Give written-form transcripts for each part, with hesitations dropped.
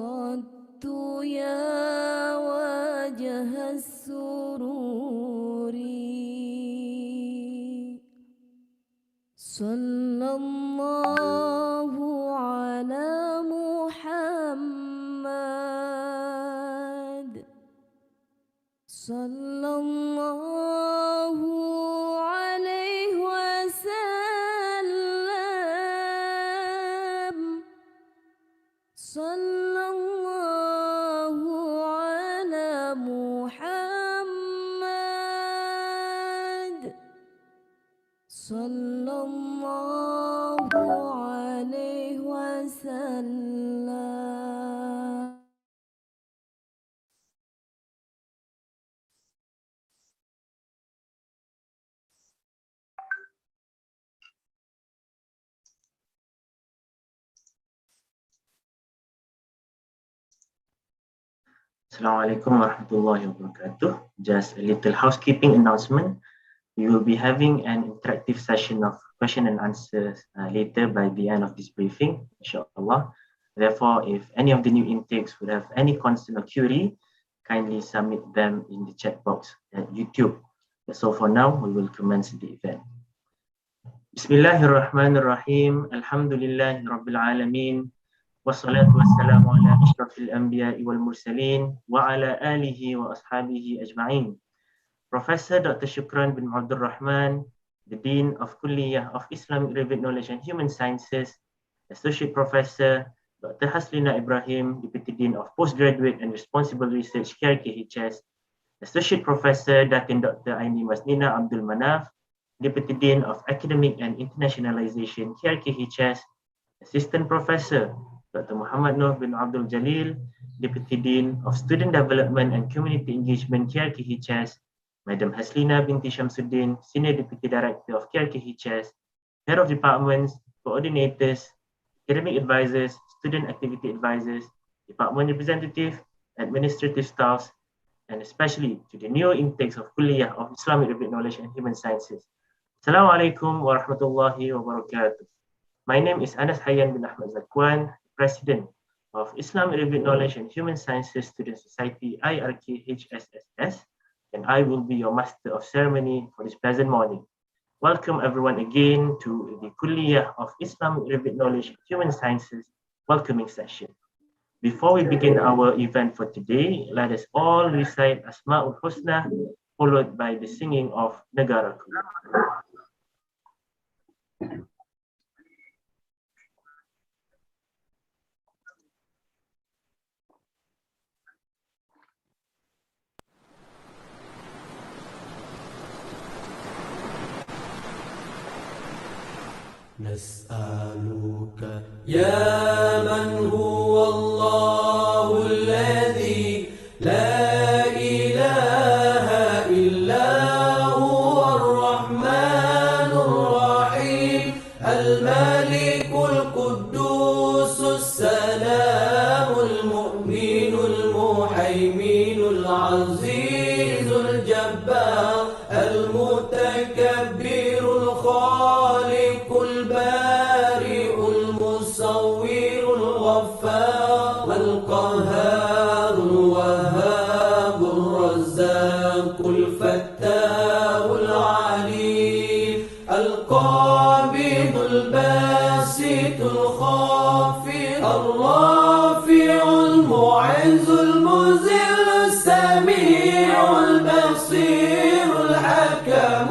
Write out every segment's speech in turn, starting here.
عرضت يا وجه السرور صلى الله على محمد صلى الله عليه وسلم صلى الله على محمد صلى الله عليه وسلم. Assalamualaikum warahmatullahi wabarakatuh. Just a little housekeeping announcement. We will be having an interactive session of question and answers later by the end of this briefing, inshallah. Therefore, if any of the new intakes would have any concern or query, kindly submit them in the chat box at YouTube. So for now, we will commence the event. Bismillahirrahmanirrahim. Alhamdulillahi Rabbil Alamin. Wassalatu wassalamu ala ashrafil anbiya'i wal mursalin wa ala alihi wa ashabihi ajma'in. Professor Dr. Shukran bin Abdul Rahman, the Dean of Kulliyyah of Islamic Relevant Knowledge and Human Sciences, Associate Professor Dr. Haslina Ibrahim, Deputy Dean of Postgraduate and Responsible Research, KRKHS, Associate Professor Datin Dr. Aini Masnina Abdul Manaf, Deputy Dean of Academic and Internationalization, KRKHS, Assistant Professor Dr. Muhammad Nur bin Abdul Jalil, Deputy Dean of Student Development and Community Engagement, KRKHS, Madam Haslina binti Shamsuddin, Senior Deputy Director of KRKHS, Head of Departments, Coordinators, Academic Advisors, Student Activity Advisors, Department Representative, Administrative Staffs, and especially to the new intakes of Kulliyyah of Islamic Relevant Knowledge and Human Sciences. Assalamualaikum warahmatullahi wabarakatuh. My name is Anas Hayyan bin Ahmad Zakwan, President of Islamic Relevant Knowledge and Human Sciences Student Society, IRKHSSS, and I will be your Master of Ceremony for this present morning. Welcome everyone again to the Kulliyyah of Islamic Relevant Knowledge and Human Sciences welcoming session. Before we begin our event for today, let us all recite Asma'ul Husna, followed by the singing of Negaraku. نسألك يا من هو الله الذي لا إله إلا هو الرحمن الرحيم الملك القدوس السلام المؤمن المهيمن العزيز الجبار المتكبر الخالق البارئ المصور الغفار القهار الوهاب الرزاق الفتاح العليم القابض الباسط الخافض الرافع المعز المذل السميع البصير الحكم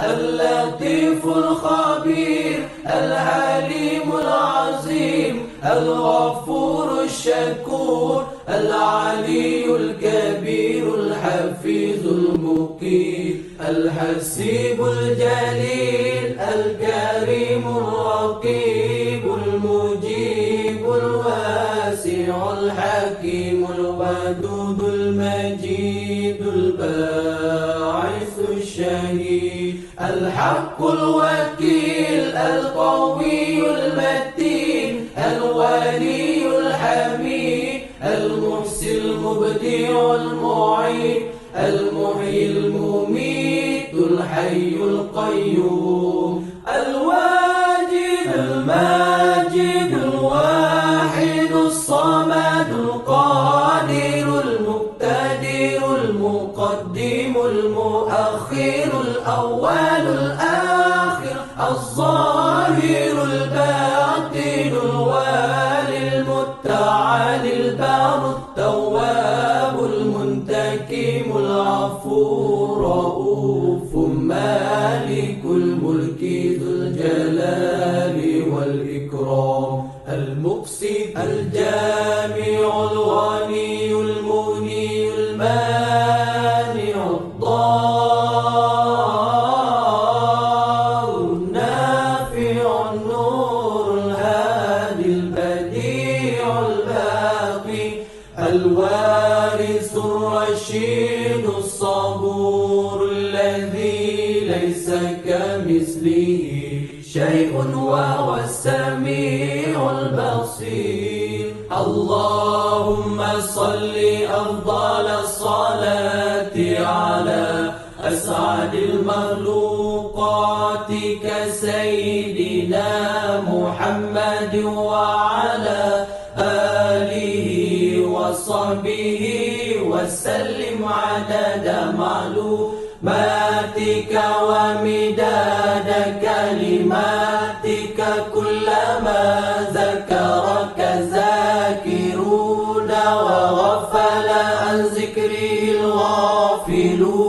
اللطيف الخبير الحليم العظيم الغفور الشكور العلي الكبير الحفيظ المقيت الحسيب الجليل الكريم الرقيب المجيب الواسع الحكيم الودود المجيد الباعث الشهيد الحق الوكيل القوي المتين الولي الحميد المحسن المبدع المعين المحيي المميت الحي القيوم الواجد الماجد الواحد الصمد الصمد القادر المقتدر المقدم المؤخر الأول الآخر الظاهر الباطن الوالي المتعالي البار التواب المنتكم العفو رؤوف مالك الملك ذو الجلال والإكرام المقسط الجامع الغني المغني المانع الضار النافع النور الهادي البديع الباقي الوارث الرشيد الصبور الذي ليس كمثله شيء وهو السميع البصير اللهم صل أفضل الصلاة على أسعد المخلوقات كسيدنا محمد وعلى آله وصحبه وسلم عدد معلوماتك ومداد كلماتك كلما ذكرك ذاكرون وغفل عن ذكره الغافلون.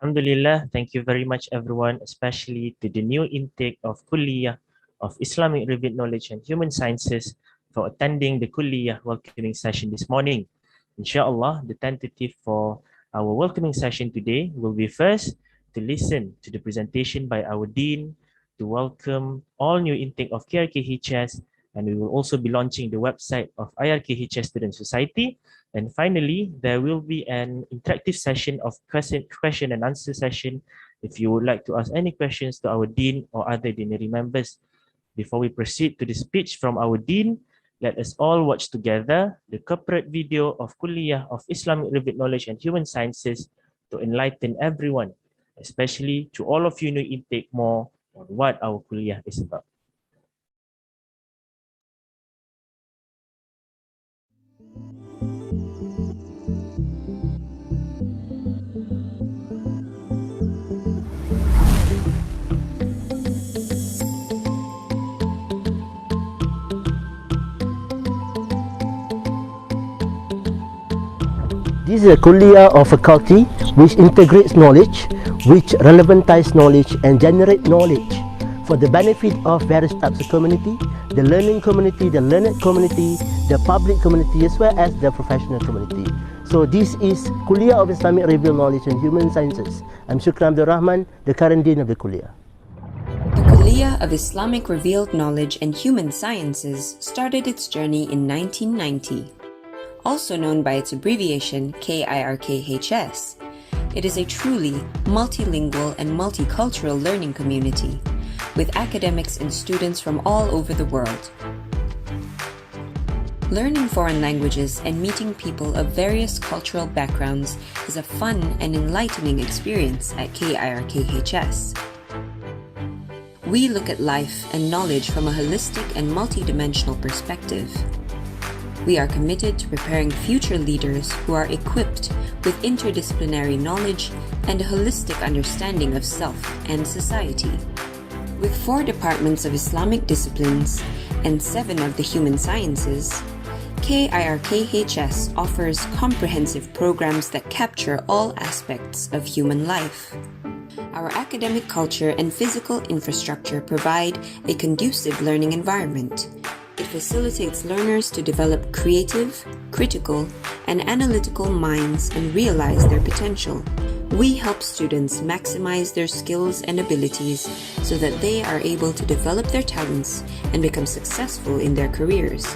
Alhamdulillah, thank you very much everyone, especially to the new intake of Kulliyyah of Islamic Revealed Knowledge and Human Sciences for attending the Kulliyyah welcoming session this morning. Inshallah, the tentative for our welcoming session today will be first to listen to the presentation by our Dean to welcome all new intake of KRKHS, and we will also be launching the website of IRKHS Student Society. And finally, there will be an interactive session of question and answer session if you would like to ask any questions to our Dean or other deanery members. Before we proceed to the speech from our Dean, let us all watch together the corporate video of Kulliyyah of Islamic Revealed Knowledge and Human Sciences to enlighten everyone, especially to all of you new intake more on what our Kulliyyah is about. This is a Kulliyyah or faculty which integrates knowledge, which relevantizes knowledge and generate knowledge for the benefit of various types of community, the learning community, the learned community, the public community, as well as the professional community. So this is Kulliyyah of Islamic Revealed Knowledge and Human Sciences. I'm Shukran Abdul Rahman, the current Dean of the Kulliyyah. The Kulliyyah of Islamic Revealed Knowledge and Human Sciences started its journey in 1990. Also known by its abbreviation KIRKHS, it is a truly multilingual and multicultural learning community with academics and students from all over the world. Learning foreign languages and meeting people of various cultural backgrounds is a fun and enlightening experience at KIRKHS. We look at life and knowledge from a holistic and multidimensional perspective. We are committed to preparing future leaders who are equipped with interdisciplinary knowledge and a holistic understanding of self and society. With 4 departments of Islamic disciplines and 7 of the human sciences, KIRKHS offers comprehensive programs that capture all aspects of human life. Our academic culture and physical infrastructure provide a conducive learning environment. It facilitates learners to develop creative, critical, and analytical minds and realize their potential. We help students maximize their skills and abilities so that they are able to develop their talents and become successful in their careers.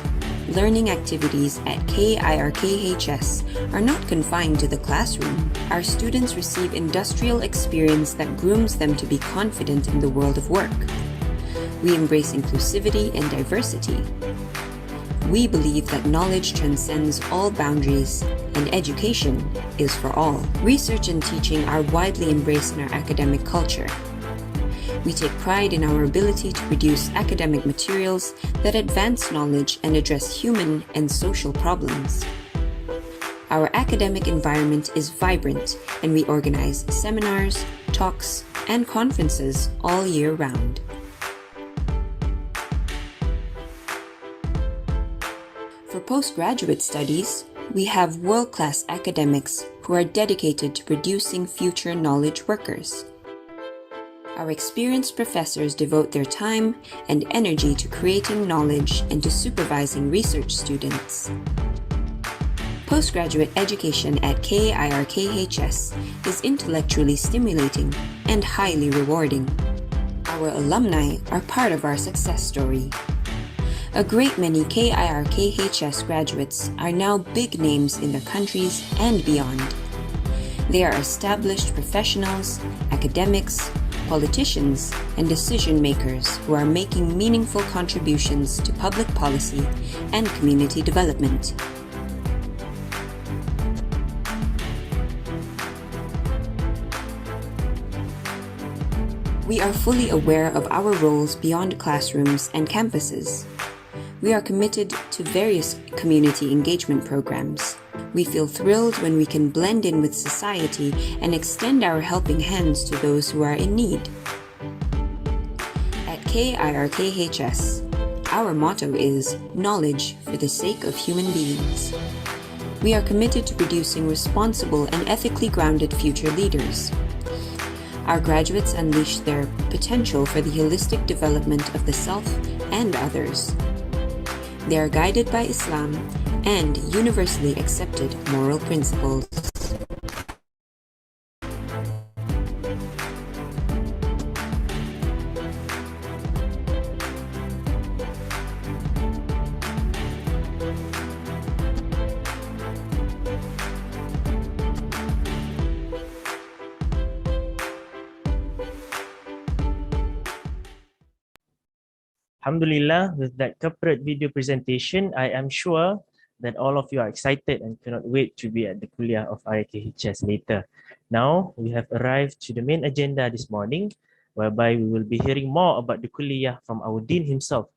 Learning activities at KIRKHS are not confined to the classroom. Our students receive industrial experience that grooms them to be confident in the world of work. We embrace inclusivity and diversity. We believe that knowledge transcends all boundaries and education is for all. Research and teaching are widely embraced in our academic culture. We take pride in our ability to produce academic materials that advance knowledge and address human and social problems. Our academic environment is vibrant, and we organize seminars, talks, and conferences all year round. For postgraduate studies, we have world-class academics who are dedicated to producing future knowledge workers. Our experienced professors devote their time and energy to creating knowledge and to supervising research students. Postgraduate education at KIRKHS is intellectually stimulating and highly rewarding. Our alumni are part of our success story. A great many KIRKHS graduates are now big names in their countries and beyond. They are established professionals, academics, politicians, and decision makers who are making meaningful contributions to public policy and community development. We are fully aware of our roles beyond classrooms and campuses. We are committed to various community engagement programs. We feel thrilled when we can blend in with society and extend our helping hands to those who are in need. At KIRKHS, our motto is knowledge for the sake of human beings. We are committed to producing responsible and ethically grounded future leaders. Our graduates unleash their potential for the holistic development of the self and others. They are guided by Islam and universally accepted moral principles. Alhamdulillah, with that corporate video presentation, I am sure that all of you are excited and cannot wait to be at the Kulliyyah of KIRKHS later. Now, we have arrived to the main agenda this morning, whereby we will be hearing more about the Kulliyyah from our Dean himself.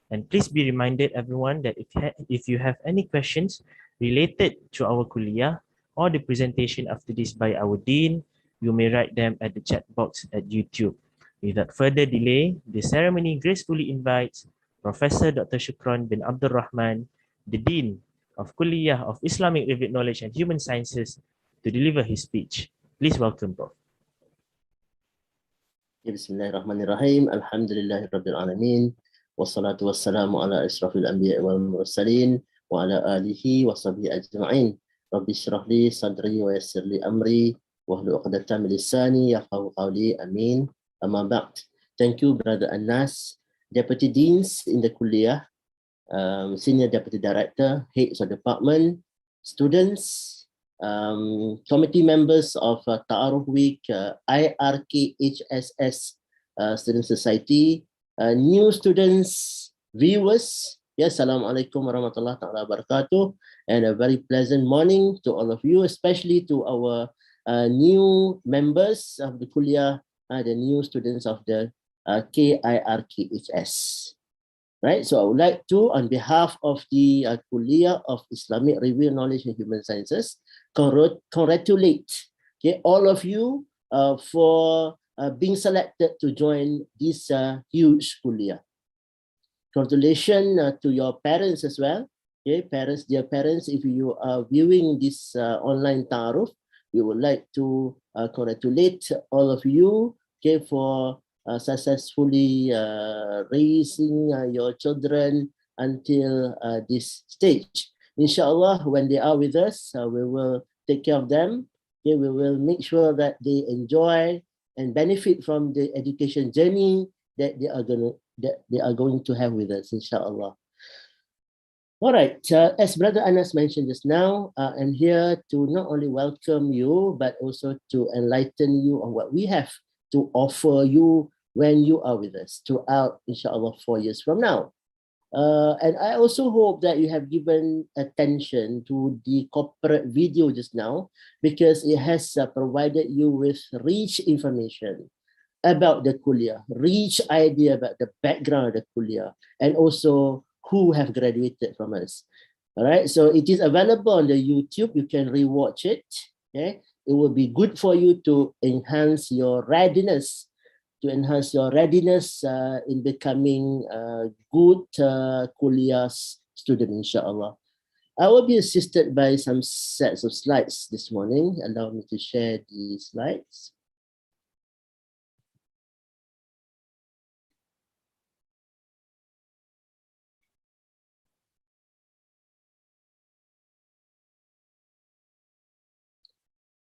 And please be reminded, everyone, that if you have any questions related to our Kulliyyah or the presentation after this by our Dean, you may write them at the chat box at YouTube. Without further delay, the ceremony gracefully invites Professor Dr. Shukran bin Abdul Rahman, the Dean of Kulliyyah of Islamic Revealed Knowledge and Human Sciences, to deliver his speech. Please welcome, Prof. Bismillahirrahmanirrahim. Alhamdulillahi Rabbil Alamin. Wassalatu wassalamu ala ashrafil anbiya wal mursalin wa ala alihi wa sahbihi ajma'in. Rabbi shrah li sadri wa yassir li amri wa hlul 'uqdatam min lisani yafqahu qawli. Amin. Amma ba'd. Thank you, Brother Anas, Deputy Deans in the Kulliyyah, Senior Deputy Director, Heads of Department, students, committee members of Ta'aruf Week, IRKHSS Student Society, new students, viewers, Yes, Assalamualaikum warahmatullahi ta'ala wabarakatuh. And a very pleasant morning to all of you, especially to our new members of the Kulliyyah, the new students of the KIRKHS. Right, so I would like to, on behalf of the Kulliyyah of Islamic Review Knowledge and Human Sciences, congratulate all of you for being selected to join this huge Kulliyyah. Congratulations to your parents as well. Okay, parents, dear parents, if you are viewing this online ta'aruf, we would like to congratulate all of you, okay, for successfully raising your children until this stage. Inshallah, when they are with us, we will take care of them. Okay, we will make sure that they enjoy and benefit from the education journey that they are going to have with us, inshallah. All right, as Brother Anas mentioned just now, I'm here to not only welcome you, but also to enlighten you on what we have to offer you when you are with us throughout, inshallah, 4 years from now. And I also hope that you have given attention to the corporate video just now, because it has provided you with rich information about the Kulliyyah, rich idea about the background of the Kulliyyah, and also who have graduated from us. All right, so it is available on the YouTube. You can rewatch it. Okay, it will be good for you to enhance your readiness, in becoming a good Kulliyyah student, inshallah. I will be assisted by some sets of slides this morning. Allow me to share the slides.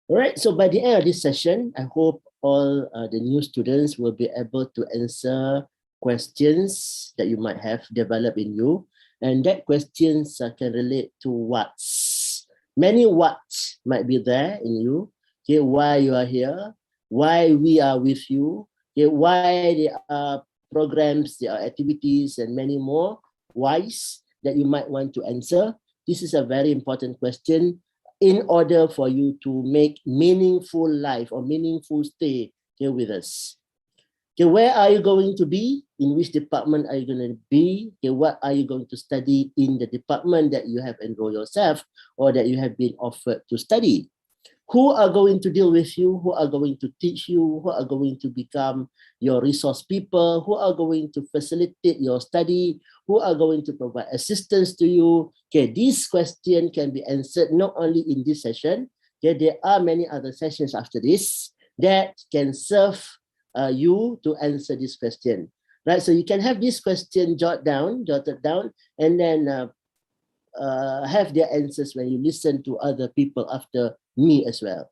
All right, so by the end of this session, I hope all the new students will be able to answer questions that you might have developed in you. And that questions can relate to what's. Many what's might be there in you. Okay, why you are here, why we are with you, okay, why there are programs, there are activities, and many more whys that you might want to answer. This is a very important question in order for you to make meaningful life or meaningful stay here with us. Okay, where are you going to be? In which department are you going to be? Okay, what are you going to study in the department that you have enrolled yourself or that you have been offered to study? Who are going to deal with you? Who are going to teach you? Who are going to become your resource people? Who are going to facilitate your study? Who are going to provide assistance to you? Okay, this question can be answered not only in this session. Okay, there are many other sessions after this that can serve you to answer this question. Right, so you can have this question jotted down, and then have their answers when you listen to other people after me as well.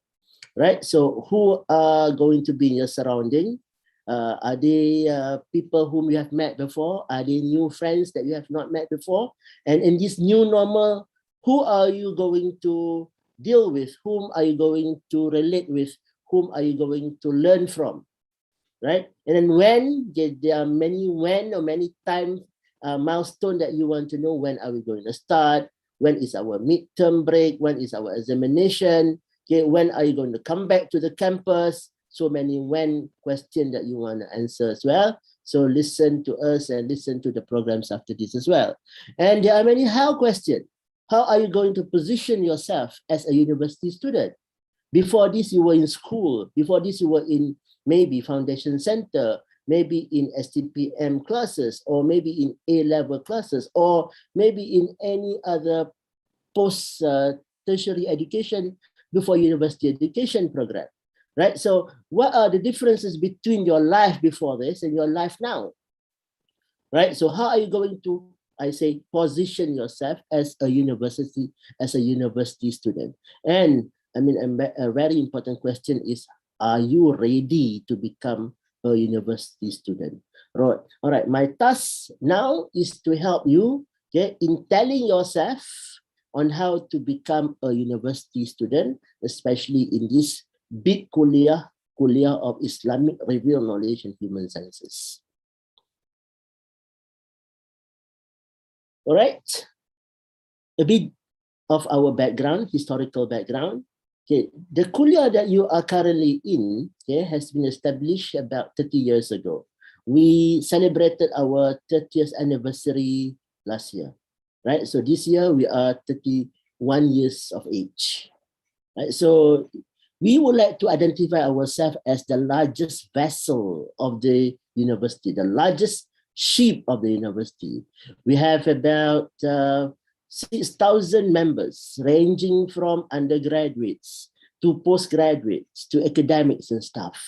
Right, so who are going to be in your surrounding? Are they people whom you have met before? Are they new friends that you have not met before? And in this new normal, who are you going to deal with? Whom are you going to relate with? Whom are you going to learn from? Right? And then when, there are many when or many times milestone that you want to know. When are we going to start? When is our midterm break? When is our examination? Okay, when are you going to come back to the campus? So many when question that you want to answer as well. So listen to us and listen to the programs after this as well. And there are many how questions. How are you going to position yourself as a university student? Before this, you were in school. Before this, you were in maybe foundation center, maybe in STPM classes, or maybe in A-level classes, or maybe in any other post-tertiary education before university education program, right? So what are the differences between your life before this and your life now, right? So how are you going to, I say, position yourself as a university student? And I mean, a very important question is, are you ready to become a university student? Right. All right, my task now is to help you, okay, in telling yourself on how to become a university student, especially in this big Kulliyyah of Islamic Review Knowledge and Human Sciences. All right, a bit of our background, historical background. Okay, the Kulliyyah that you are currently in, okay, has been established about 30 years ago. We celebrated our 30th anniversary last year, right? So this year we are 31 years of age, right? So we would like to identify ourselves as the largest vessel of the university, the largest ship of the university. We have about 6,000 members, ranging from undergraduates to postgraduates to academics and staff.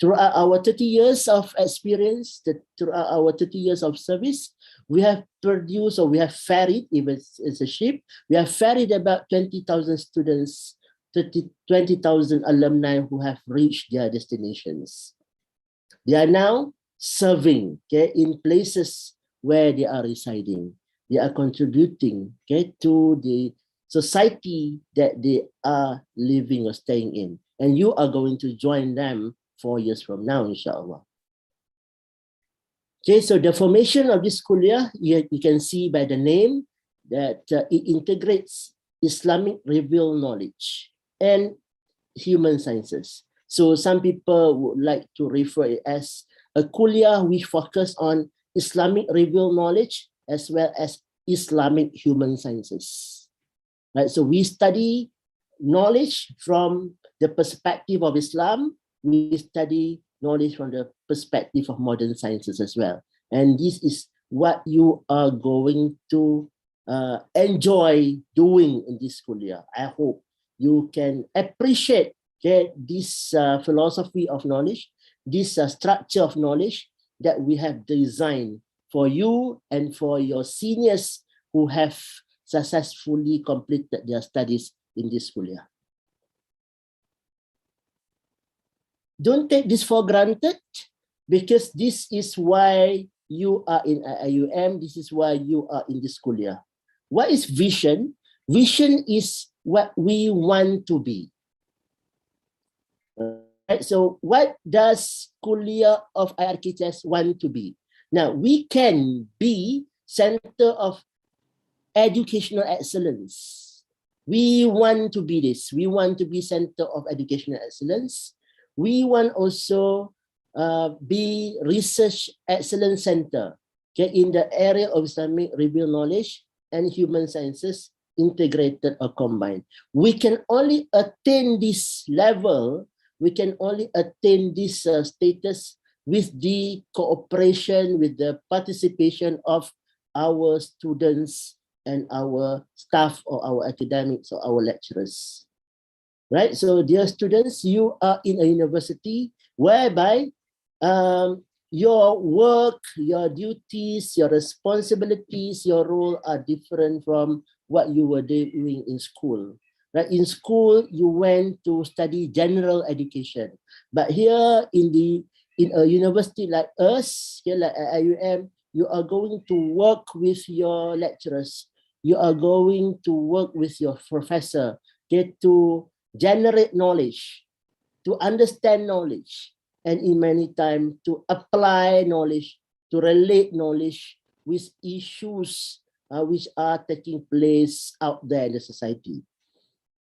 Throughout our 30 years of experience, throughout our 30 years of service, we have produced, or we have ferried, even as a ship, we have ferried about 20,000 students, 20,000 alumni who have reached their destinations. They are now serving, okay, in places where they are residing. They are contributing, okay, to the society that they are living or staying in. And you are going to join them 4 years from now, inshallah. Okay, so the formation of this kulliyah, you can see by the name that it integrates Islamic revealed knowledge and human sciences. So some people would like to refer it as a kulliyah which focus on Islamic revealed knowledge as well as Islamic human sciences. Right? So we study knowledge from the perspective of Islam. We study knowledge from the perspective of modern sciences as well. And this is what you are going to enjoy doing in this kulliyah. I hope you can appreciate, okay, this philosophy of knowledge, this structure of knowledge that we have designed for you and for your seniors who have successfully completed their studies in this kulliyah. Don't take this for granted, because this is why you are in IUM, this is why you are in this kulliyah. What is vision? Vision is what we want to be. Right? So what does Kulliyyah of IRKHS want to be? Now, we can be center of educational excellence. We want to be this. We want to be center of educational excellence. We want also be research excellence center, okay, in the area of Islamic revealed knowledge and human sciences integrated or combined. We can only attain this level, we can only attain this status with the cooperation, with the participation of our students and our staff or our academics or our lecturers. Right? So dear students, you are in a university whereby your work, your duties, your responsibilities, your role are different from what you were doing in school. Right? In school, you went to study general education. But here in a university like us, here like at IUM, you are going to work with your lecturers. You are going to work with your professor, get to generate knowledge, to understand knowledge, and in many times to apply knowledge, to relate knowledge with issues which are taking place out there in the society.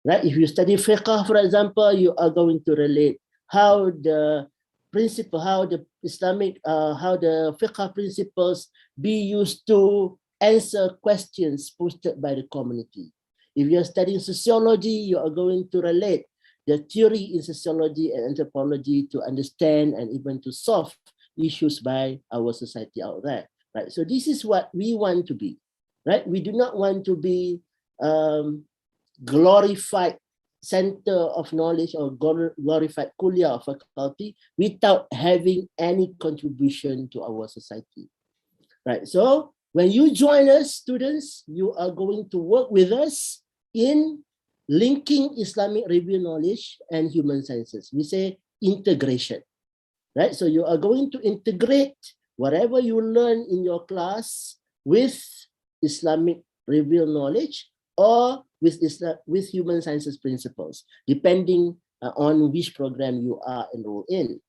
Right? If you study fiqh, for example, you are going to relate how the principle, how the Islamic, how the fiqh principles be used to answer questions posted by the community. If you're studying sociology, you are going to relate the theory in sociology and anthropology to understand and even to solve issues by our society out there. Right? So this is what we want to be. Right? We do not want to be glorified center of knowledge or glorified kulliyah or faculty without having any contribution to our society. Right? So when you join us, students, you are going to work with us in linking Islamic revealed knowledge and human sciences. We say integration, right? So you are going to integrate whatever you learn in your class with Islamic revealed knowledge or with human sciences principles, depending on which program you are enrolled in.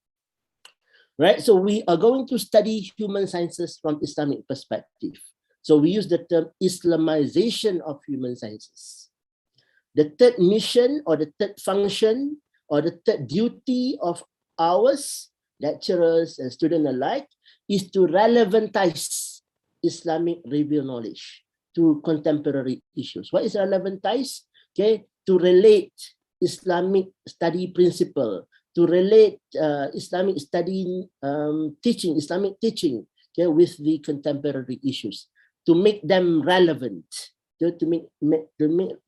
Right? So we are going to study human sciences from Islamic perspective. So we use the term Islamization of human sciences. The third mission or the third function or the third duty of ours, lecturers and students alike, is to relevantize Islamic revealed knowledge to contemporary issues. What is relevantize? Okay, to relate Islamic study principle, to relate Islamic study Islamic teaching, okay, with the contemporary issues, to make them relevant. To make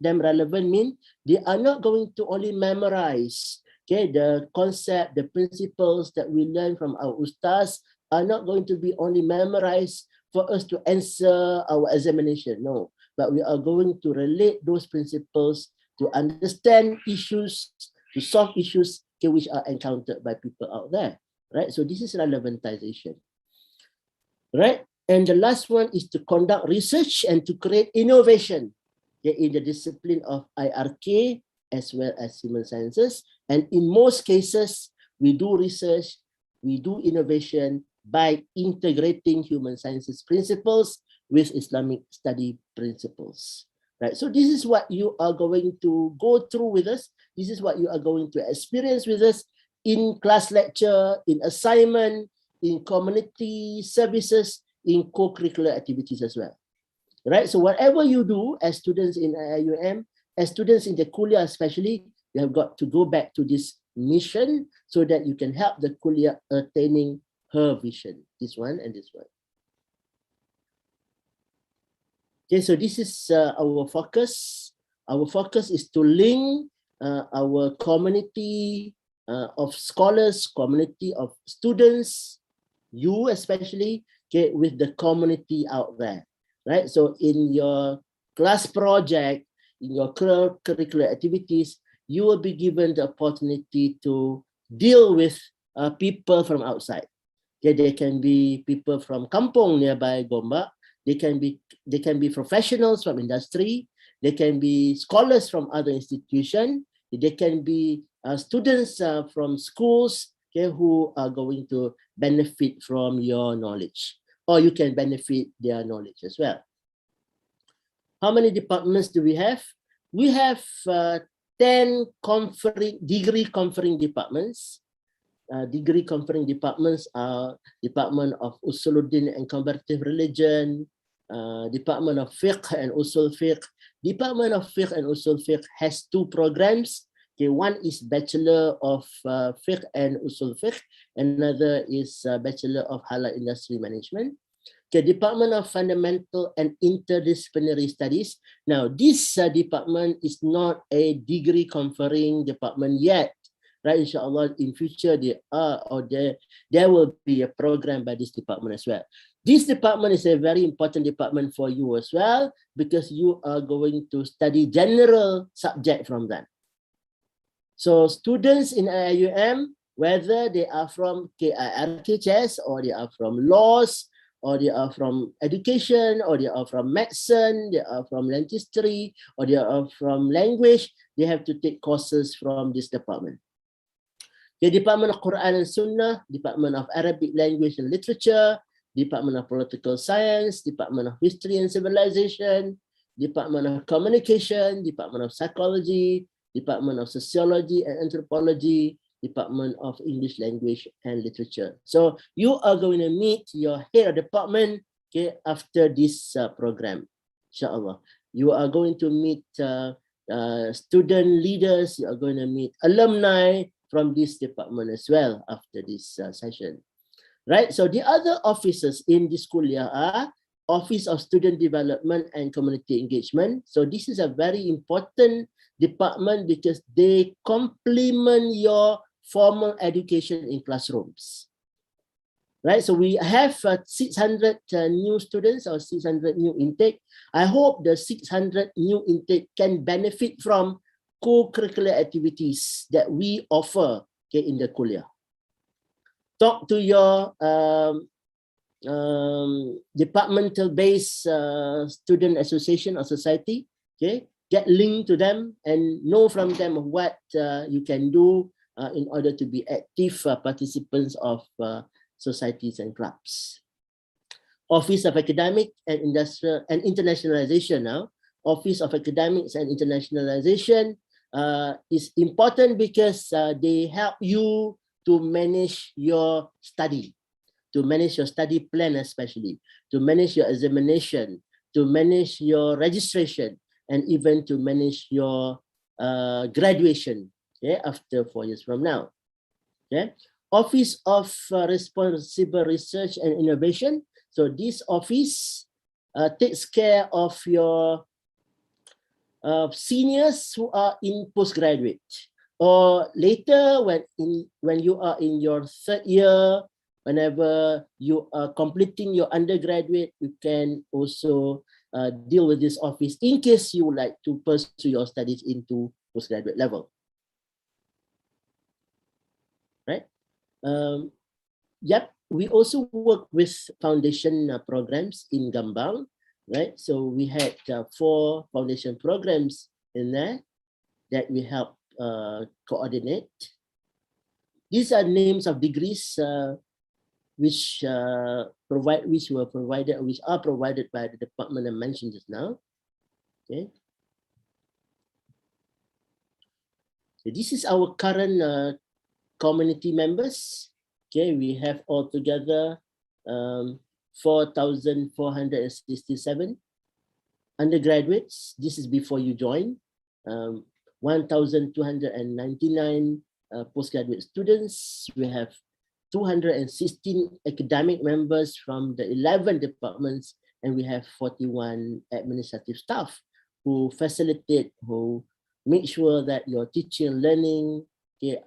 them relevant mean they are not going to only memorize, okay, the concept, the principles that we learn from our ustaz are not going to be only memorized for us to answer our examination. No, but we are going to relate those principles to understand issues, to solve issues, okay, which are encountered by people out there, right? So this is relevantization, right? And the last one is to conduct research and to create innovation, okay, in the discipline of IRK as well as human sciences. And in most cases, we do research, we do innovation by integrating human sciences principles with Islamic study principles, right? So this is what you are going to go through with us. This is what you are going to experience with us in class lecture, in assignment, in community services, in co-curricular activities as well, right? So whatever you do as students in IIUM, as students in the Kulliyyah especially, you have got to go back to this mission so that you can help the Kulliyyah attaining her vision, this one and this one. Okay, so this is our focus. Our focus is to link our community of scholars, community of students, you especially, okay, with the community out there, right? So in your class project, in your curricular activities, you will be given the opportunity to deal with people from outside. Okay, they can be people from kampung nearby Gombak. They can be professionals from industry. They can be scholars from other institutions. They can be students from schools, okay, who are going to benefit from your knowledge, or you can benefit their knowledge as well. How many departments do we have? We have 10 degree conferring departments. Degree conferring departments are Department of Usuluddin and Comparative Religion, Department of Fiqh and Usul Fiqh. Department of Fiqh and Usul Fiqh has two programs. Okay, one is Bachelor of Fiqh and Usul Fiqh, another is Bachelor of Halal Industry Management. Okay, Department of Fundamental and Interdisciplinary Studies. Now, this department is not a degree conferring department yet, right? Inshallah, in future there will be a program by this department as well. This department is a very important department for you as well, because you are going to study general subject from them. So students in IIUM, whether they are from KIRKHS or they are from laws, or they are from education, or they are from medicine, they are from dentistry, or they are from language, they have to take courses from this department. The Department of Quran and Sunnah, Department of Arabic Language and Literature, Department of Political Science, Department of History and Civilization, Department of Communication, Department of Psychology, Department of Sociology and Anthropology, Department of English Language and Literature. So you are going to meet your head of department, okay, after this program, inshallah. You are going to meet student leaders, you are going to meet alumni from this department as well after this session, right? So the other offices in this kuliah are Office of Student Development and Community Engagement. So this is a very important department because they complement your formal education in classrooms, right? So we have 600 new students or 600 new intake. I hope the 600 new intake can benefit from co-curricular activities that we offer, okay, in the kuliah. Talk to your departmental-based student association or society, okay? Get linked to them and know from them what you can do in order to be active participants of societies and clubs. Office of Academic and Industrial and Internationalization now. Office of Academics and Internationalization is important because they help you to manage your study, to manage your study plan especially, to manage your examination, to manage your registration, and even to manage your graduation, okay, after 4 years from now. Okay. Office of Responsible Research and Innovation. So this office takes care of your seniors who are in postgraduate, or later when you are in your third year, whenever you are completing your undergraduate, you can also deal with this office in case you would like to pursue your studies into postgraduate level. Right? Yep, we also work with foundation programs in Gambang, right? So we had 4 foundation programs in there that we help coordinate. These are names of degrees which are provided by the department I mentioned just now. Okay. So this is our current community members. Okay, we have altogether 4,467 undergraduates. This is before you join. 1,299 postgraduate students. We have 216 academic members from the 11 departments, and we have 41 administrative staff who facilitate, who make sure that your teaching and learning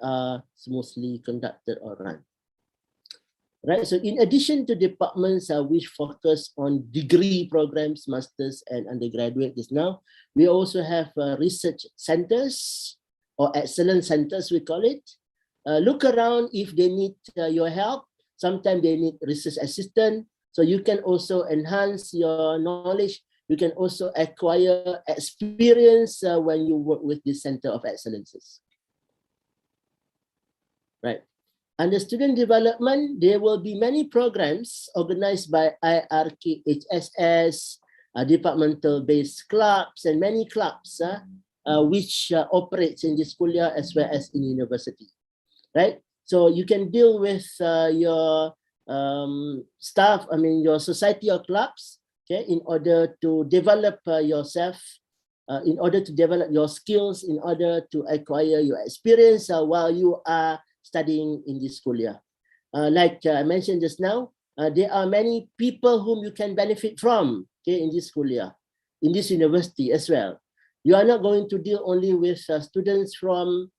are smoothly conducted or run. Right, so in addition to departments which focus on degree programs, masters and undergraduate just now, we also have research centers or excellence centers, we call it. Look around if they need your help. Sometimes they need research assistant. So you can also enhance your knowledge. You can also acquire experience when you work with this Center of Excellences. Right. Under student development, there will be many programs organized by IRKHSS, departmental-based clubs, and many clubs which operates in this kuliah as well as in university. Right? So you can deal with your staff, your society or clubs, okay, in order to develop yourself, in order to develop your skills, in order to acquire your experience while you are studying in this kuliah. Like I mentioned just now, there are many people whom you can benefit from, okay, in this kuliah, in this university as well. You are not going to deal only with students from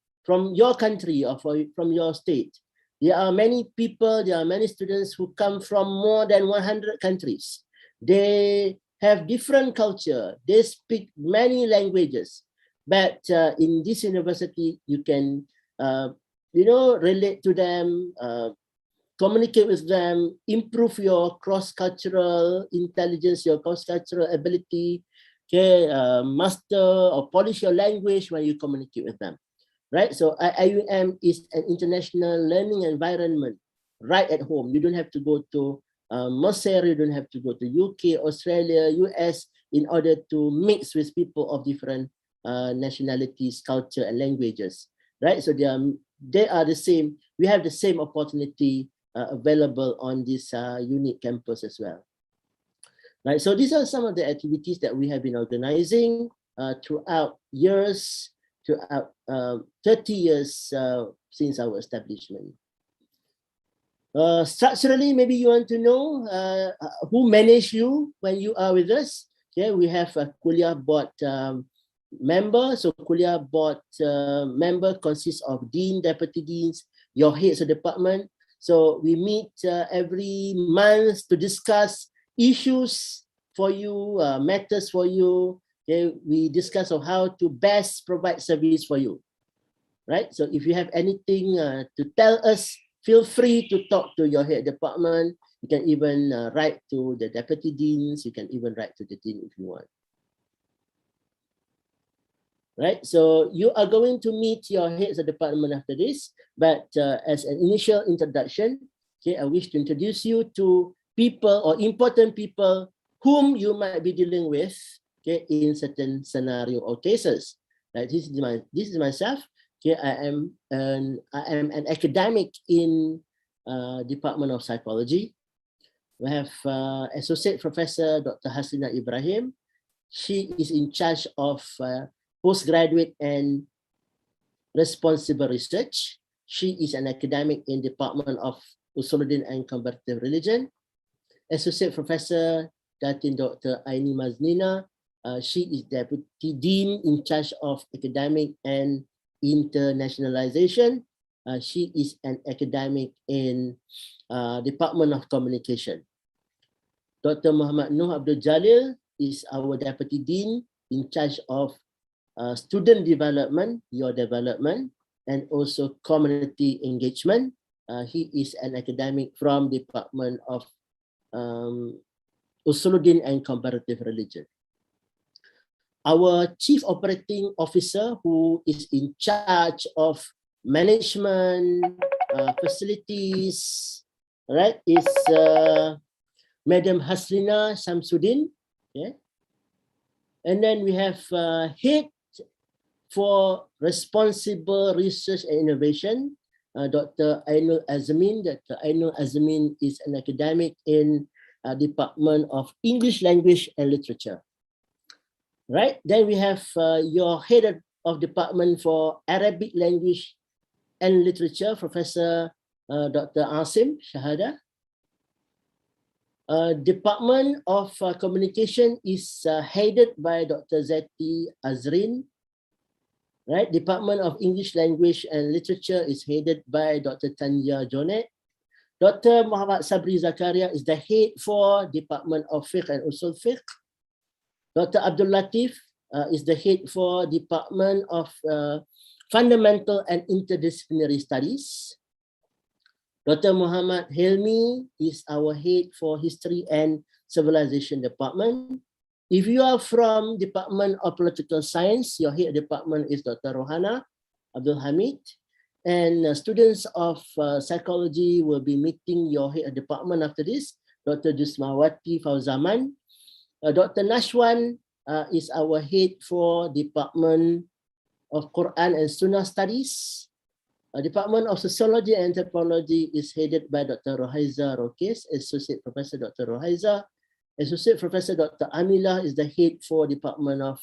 your country or from your state. There are many people, there are many students who come from more than 100 countries. They have different culture. They speak many languages. But in this university, you can relate to them, communicate with them, improve your cross-cultural intelligence, your cross-cultural ability, okay, master or polish your language when you communicate with them. Right, so IUM is an international learning environment right at home. You don't have to go to Mesir, you don't have to go to UK, Australia, US in order to mix with people of different nationalities, culture, and languages. Right, so they are the same. We have the same opportunity available on this unique campus as well. Right, so these are some of the activities that we have been organizing throughout years. Throughout 30 years since our establishment. Structurally, maybe you want to know who manage you when you are with us. Okay, we have a Kulliyyah Board member. So Kulliyyah Board member consists of Dean, Deputy Deans, your heads of department. So we meet every month to discuss issues for you, matters for you. Okay, we discuss on how to best provide service for you, right? So if you have anything to tell us, feel free to talk to your head department. You can even write to the deputy deans. You can even write to the dean if you want. Right, so you are going to meet your heads of department after this, but as an initial introduction, okay, I wish to introduce you to people or important people whom you might be dealing with, okay, in certain scenario or cases. Like this is myself. Okay, I am an academic in Department of Psychology. We have Associate Professor Dr. Hasina Ibrahim. She is in charge of postgraduate and responsible research. She is an academic in Department of Usuluddin and Comparative Religion. Associate Professor Datin Dr. Aini Maznina. She is Deputy Dean in charge of Academic and Internationalization. She is an academic in Department of Communication. Dr. Muhammad Noor Abdul Jalil is our Deputy Dean in charge of student development, your development, and also community engagement. He is an academic from Department of Usuluddin and Comparative Religion. Our Chief Operating Officer, who is in charge of management, facilities, right, is Madam Haslina Samsudin. Yeah. And then we have Head for Responsible Research and Innovation, Dr. Ainul Azamin. Dr. Ainul Azamin is an academic in Department of English Language and Literature. Right, then we have your head of Department for Arabic Language and Literature, Professor Dr. Asim Shahada. Department of Communication is headed by Dr. Zati Azrin. Right, Department of English Language and Literature is headed by Dr. Tanya Jonet. Dr. Muhammad Sabri Zakaria is the head for Department of Fiqh and Usul Fiqh. Dr. Abdul Latif is the head for Department of Fundamental and Interdisciplinary Studies. Dr. Muhammad Helmi is our head for History and Civilization Department. If you are from Department of Political Science, your head department is Dr. Rohana Abdul Hamid. And students of psychology will be meeting your head department after this, Dr. Jusmawati Fauzaman. Dr. Nashwan is our head for Department of Quran and Sunnah Studies. Department of Sociology and Anthropology is headed by Dr. Rohaiza Rokes, Associate Professor Dr. Rohaiza. Associate Professor Dr. Amila is the head for Department of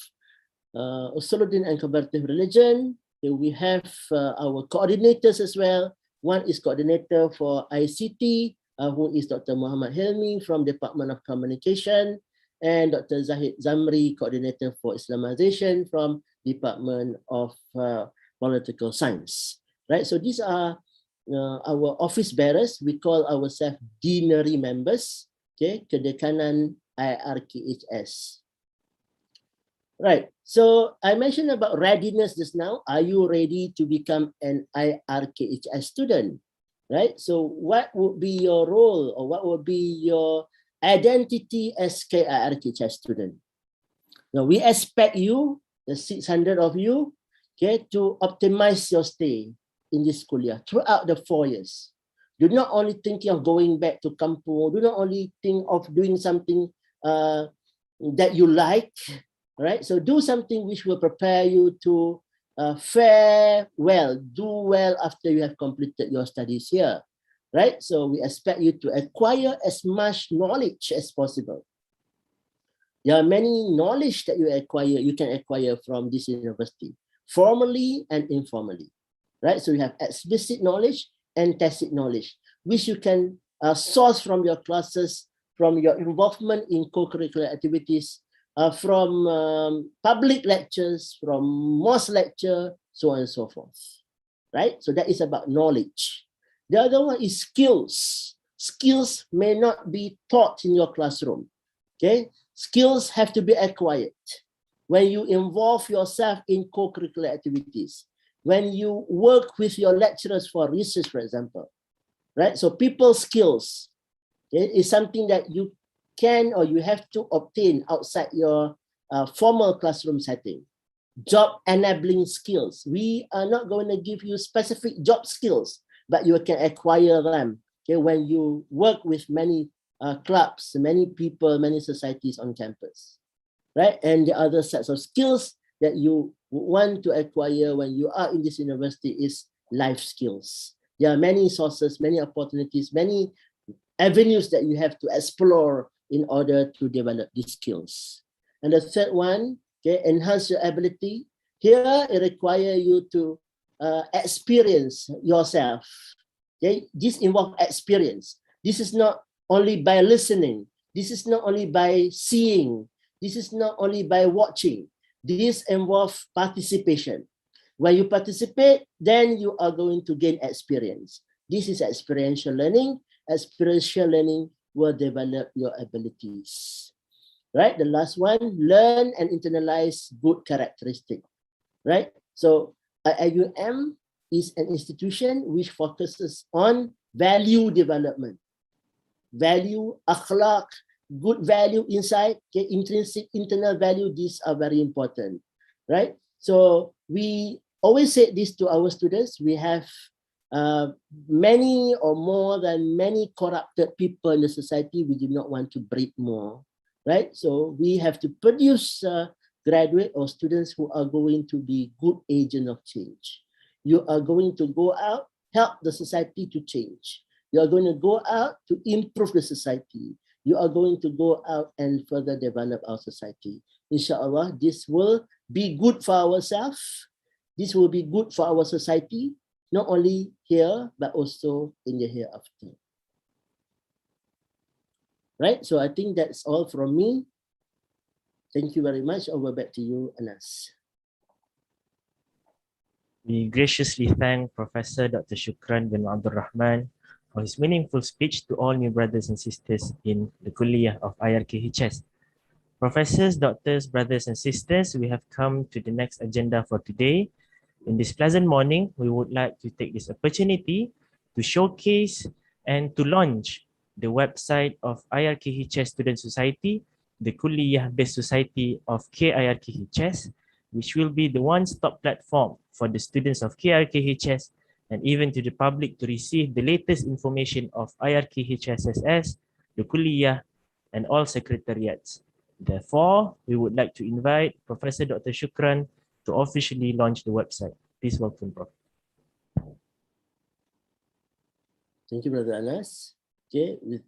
Usuluddin and Comparative Religion. We have our coordinators as well. One is coordinator for ICT, who is Dr. Muhammad Helmi from Department of Communication, and Dr. Zahid Zamri, coordinator for Islamization from Department of Political Science. Right, so these are our office bearers. We call ourselves deanery members. Okay, Kedekanan IRKHS. Right, so I mentioned about readiness just now. Are you ready to become an IRKHS student? Right, so what would be your role, or what would be your identity as KIRKHS student? Now we expect you, the 600 of you, okay, to optimize your stay in this kuliah throughout the 4 years. Do not only think of going back to kampung. Do not only think of doing something that you like, right? So do something which will prepare you to fare well, do well after you have completed your studies here. Right, so we expect you to acquire as much knowledge as possible. There are many knowledge that you can acquire from this university, formally and informally. Right, so you have explicit knowledge and tacit knowledge, which you can source from your classes, from your involvement in co-curricular activities, from public lectures, from mosque lecture, so on and so forth. Right, so that is about knowledge. The other one is skills. Skills may not be taught in your classroom. Okay, skills have to be acquired when you involve yourself in co-curricular activities, when you work with your lecturers for research, for example. Right, so people skills, okay, is something that you can or you have to obtain outside your formal classroom setting. Job enabling skills. We are not going to give you specific job skills, but you can acquire them, okay, when you work with many clubs, many people, many societies on campus, right? And the other sets of skills that you want to acquire when you are in this university is life skills. There are many sources, many opportunities, many avenues that you have to explore in order to develop these skills. And the third one, okay, enhance your ability. Here, it requires you to experience yourself. Okay, this involves experience. This is not only by listening. This is not only by seeing. This is not only by watching. This involves participation. When you participate, then you are going to gain experience. This is experiential learning. Experiential learning will develop your abilities. Right? The last one, learn and internalize good characteristics. Right? So IUM is an institution which focuses on value development. Value, akhlaq, good value inside, okay, intrinsic internal value, these are very important, right? So we always say this to our students. We have many or more than many corrupted people in the society. We do not want to breed more, right? So we have to produce graduate or students who are going to be good agents of change. You are going to go out, help the society to change. You are going to go out to improve the society. You are going to go out and further develop our society. Inshallah, this will be good for ourselves. This will be good for our society, not only here, but also in the hereafter. Right? So I think that's all from me. Thank you very much. Over back to you, Anas. We graciously thank Professor Dr. Shukran bin Abdul Rahman for his meaningful speech to all new brothers and sisters in the Kuliyyah of IRKHS. Professors, doctors, brothers and sisters, we have come to the next agenda for today. In this pleasant morning, we would like to take this opportunity to showcase and to launch the website of IRKHS Student Society, the Kuliyyah-based society of KIRKHS, which will be the one-stop platform for the students of KIRKHS and even to the public to receive the latest information of IRKHSSS, the Kuliyyah, and all secretariats. Therefore, we would like to invite Professor Dr. Shukran to officially launch the website. Please welcome, Prof. Thank you, Brother Anas. Okay, with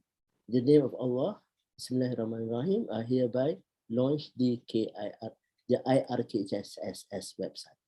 the name of Allah, Bismillahirrahmanirrahim, I hereby launch the IRKHSSS website.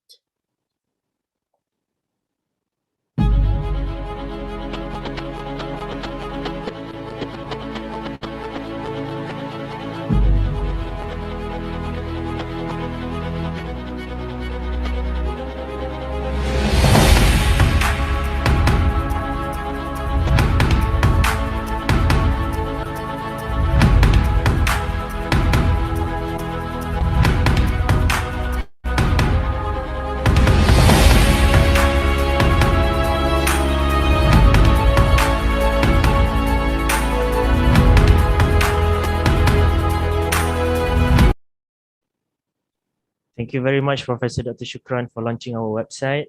Thank you very much, Professor Dr. Shukran, for launching our website.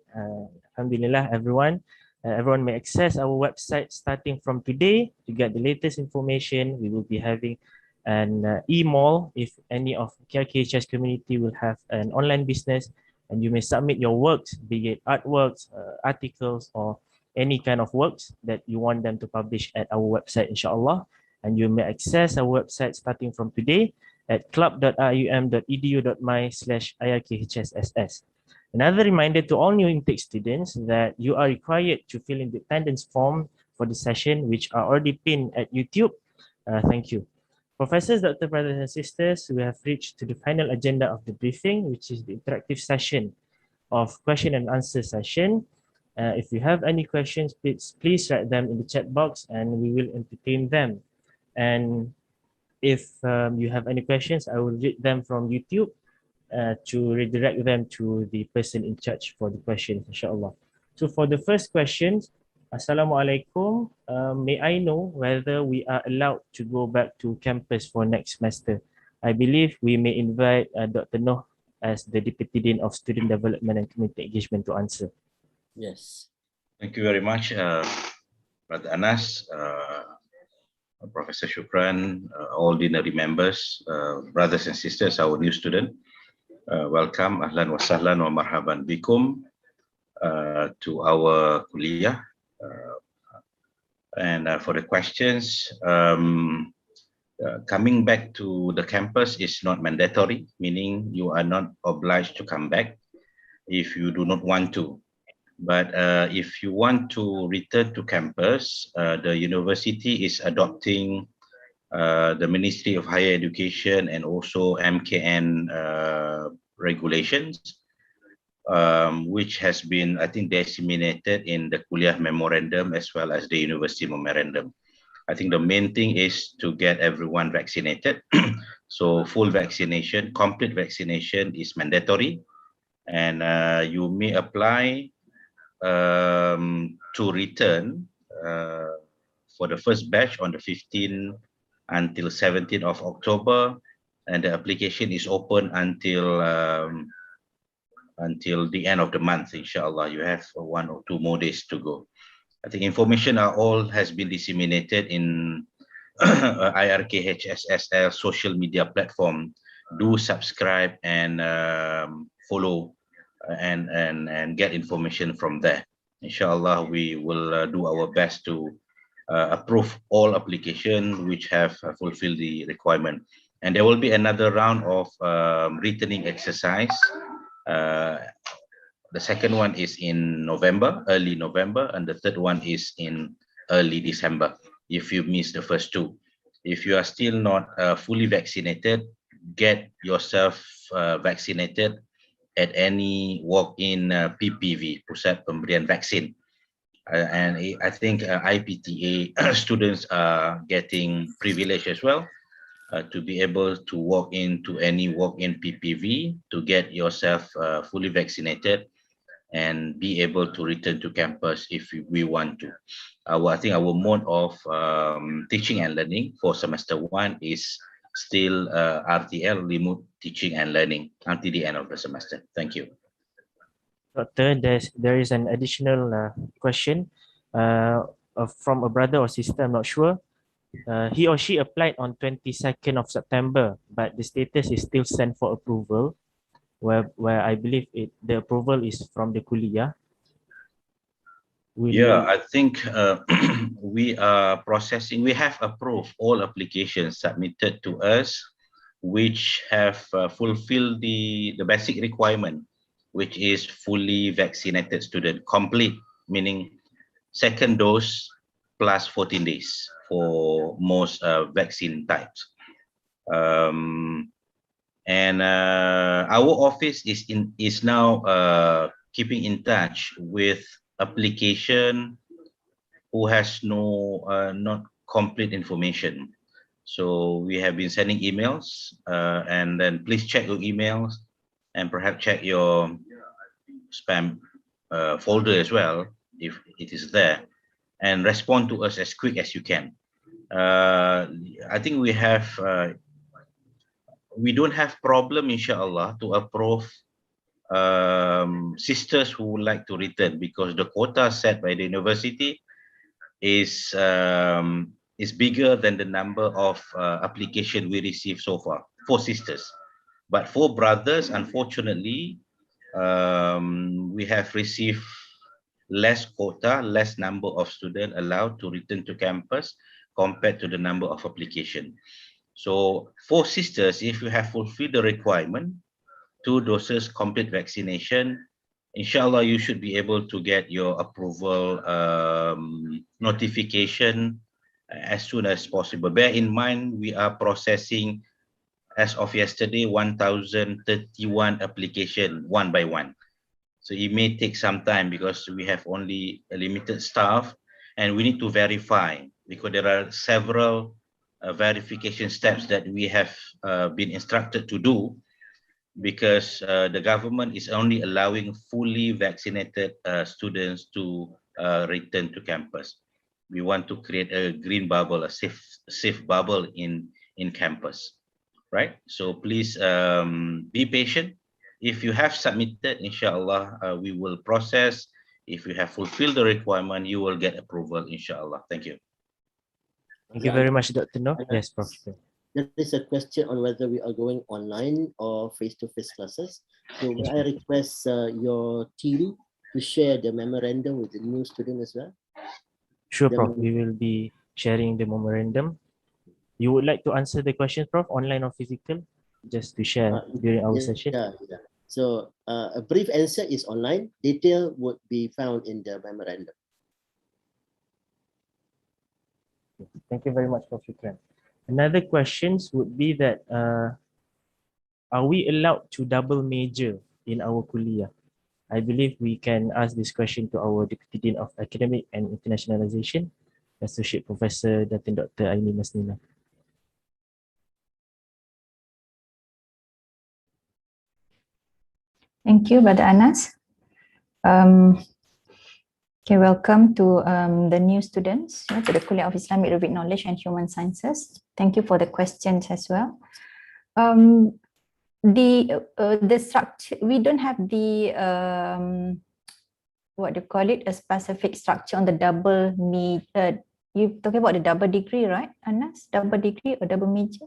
Alhamdulillah, everyone. Everyone may access our website starting from today to get the latest information. We will be having an e-mall if any of KIRKHS community will have an online business, and you may submit your works, be it artworks, articles, or any kind of works that you want them to publish at our website, inshallah. And you may access our website starting from today at club.ium.edu.my/IRKHSSS. Another reminder to all new intake students that you are required to fill in the attendance form for the session, which are already pinned at YouTube. Thank you. Professors, Dr. Brothers and Sisters, we have reached to the final agenda of the briefing, which is the interactive session of question and answer session. If you have any questions, please write them in the chat box and we will entertain them. And if you have any questions, I will read them from YouTube to redirect them to the person in charge for the questions, inshallah. So for the first question, Assalamualaikum. May I know whether we are allowed to go back to campus for next semester? I believe we may invite Dr. Noh as the Deputy Dean of Student Development and Community Engagement to answer. Yes. Thank you very much, Brother Anas. Professor Shukran, ordinary members, brothers and sisters, our new student. Welcome, ahlan wa sahlan wa marhaban bikum to our kuliah. And for the questions, coming back to the campus is not mandatory, meaning you are not obliged to come back if you do not want to. But if you want to return to campus, the university is adopting the Ministry of Higher Education and also MKN regulations, which has been, I think, disseminated in the Kuliah Memorandum as well as the University Memorandum. I think the main thing is to get everyone vaccinated. So full vaccination, complete vaccination is mandatory, and you may apply to return for the first batch on the 15th until 17th of October, and the application is open until the end of the month, inshallah. You have 1 or 2 more days to go. I think information has been disseminated in IRKHSSL social media platform. Do subscribe and follow and get information from there. Inshallah, we will do our best to approve all applications which have fulfilled the requirement. And there will be another round of returning exercise. The second one is in November, early November, and the third one is in early December, if you miss the first 2. If you are still not fully vaccinated, get yourself vaccinated at any walk-in PPV, Pusat Pemberian Vaksin. And I think IPTA students are getting privilege as well to be able to walk into any walk-in PPV to get yourself fully vaccinated and be able to return to campus if we want to. I think our mode of teaching and learning for semester 1 is still RTL, remote teaching and learning, until the end of the semester. Thank you. Doctor, there is an additional question from a brother or sister, I'm not sure. He or she applied on 22nd of September, but the status is still sent for approval, where I believe the approval is from the Kulliyyah. I think we are processing. We have approved all applications submitted to us, which have fulfilled the basic requirement, which is fully vaccinated student, complete, meaning second dose plus 14 days for most vaccine types. And our office is now keeping in touch with application who has not complete information. So we have been sending emails, and then please check your emails and perhaps check your spam folder as well if it is there, and respond to us as quick as you can. I think we don't have problem, inshallah, to approve sisters who would like to return, because the quota set by the university is bigger than the number of application we received so far for sisters. But for brothers, unfortunately, we have received less quota, less number of students allowed to return to campus compared to the number of application. So for sisters, if you have fulfilled the requirement, 2 doses complete vaccination, inshallah, you should be able to get your approval notification as soon as possible. Bear in mind, we are processing, as of yesterday, 1,031 application one by one. So it may take some time because we have only a limited staff, and we need to verify, because there are several verification steps that we have been instructed to do, because the government is only allowing fully vaccinated students to return to campus. We want to create a green bubble, a safe bubble in campus, right? So please be patient. If you have submitted, inshallah, we will process. If you have fulfilled the requirement, you will get approval, inshallah. Thank you. Thank you very much, Dr. Noor. Yes, Prof. There is a question on whether we are going online or face-to-face classes. So may I request your team to share the memorandum with the new student as well? Sure, Prof. We will be sharing the memorandum. You would like to answer the question, Prof, online or physical? Just to share during our session. Yeah. So a brief answer is online. Detail would be found in the memorandum. Thank you very much, Prof. Shukran. Another questions would be that are we allowed to double major in our kuliah? I believe we can ask this question to our Deputy Dean of Academic and Internationalization, Associate Professor Dr. Aini Masnina. Thank you, Brother Anas. Okay, welcome to the new students to the Kulliyyah of Islamic Arabic Knowledge and Human Sciences. Thank you for the questions as well. The structure, we don't have the what do you call it, a specific structure on the double you're talking about the double degree, right, Anas? Double degree or double major?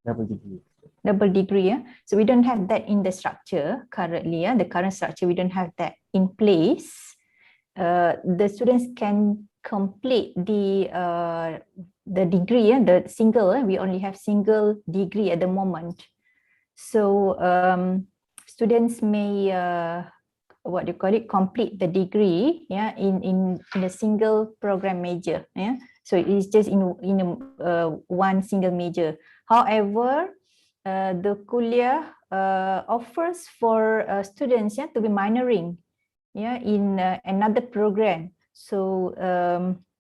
Double degree. Double degree, yeah. So we don't have that in the structure currently, yeah. The current structure, we don't have that in place. The students can complete the degree, yeah, the single. We only have single degree at the moment. So students may what do you call it, complete the degree, yeah, in a single program major, yeah. So it's just in one single major. However, the kuliah offers for students, yeah, to be minoring, yeah, in another program. So